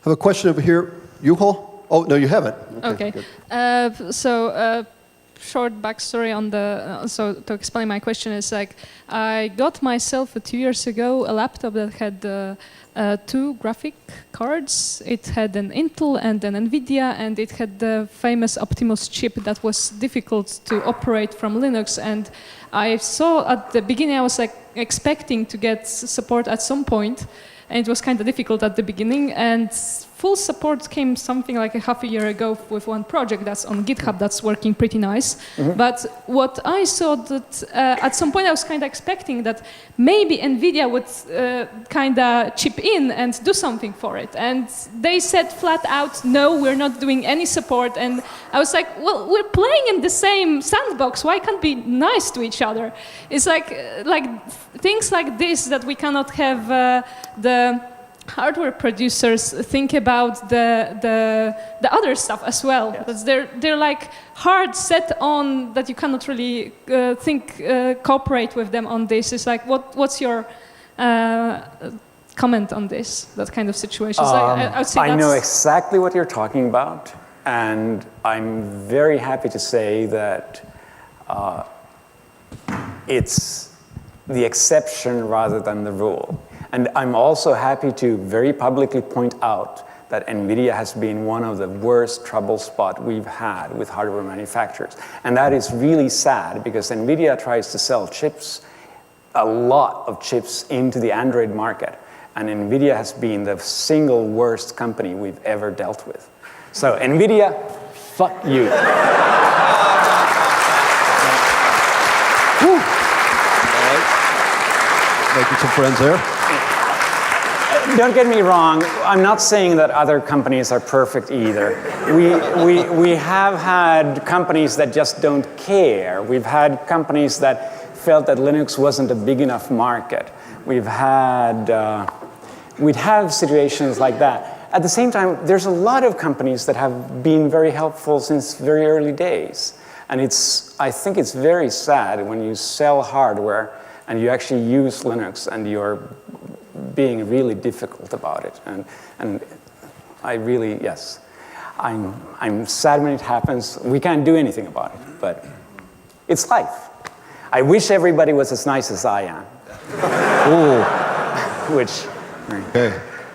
have a question over here. Yuhol? Oh, no, you haven't. Okay. Short backstory on the, so to explain my question is like, I got myself 2 years ago a laptop that had 2 graphic cards. It had an Intel and an nvidia, and it had the famous Optimus chip that was difficult to operate from Linux. And I saw at the beginning, I was like expecting to get support at some point, and it was kind of difficult at the beginning. And full support came something like a half a year ago with one project that's on GitHub that's working pretty nice. Mm-hmm. But what I saw that at some point I was kind of expecting that maybe NVIDIA would kind of chip in and do something for it. And they said flat out, no, we're not doing any support. And I was like, well, we're playing in the same sandbox. Why can't we be nice to each other? It's like things like this that we cannot have the hardware producers think about the other stuff as well. Yes. Because they're like hard set on that you cannot really cooperate with them on this. It's like what's your comment on this, that kind of situation? I would say I know exactly what you're talking about, and I'm very happy to say that it's the exception rather than the rule. And I'm also happy to very publicly point out that NVIDIA has been one of the worst trouble spots we've had with hardware manufacturers. And that is really sad because NVIDIA tries to sell chips, a lot of chips into the Android market. And NVIDIA has been the single worst company we've ever dealt with. So NVIDIA, fuck you. Woo. All right. Making some friends there. Don't get me wrong, I'm not saying that other companies are perfect either. We have had companies that just don't care. We've had companies that felt that Linux wasn't a big enough market. We'd have situations like that. At the same time, there's a lot of companies that have been very helpful since very early days. And I think it's very sad when you sell hardware and you actually use Linux and you're being really difficult about it. And I really, yes, I'm sad when it happens. We can't do anything about it, but it's life. I wish everybody was as nice as I am. Ooh. Which... Okay.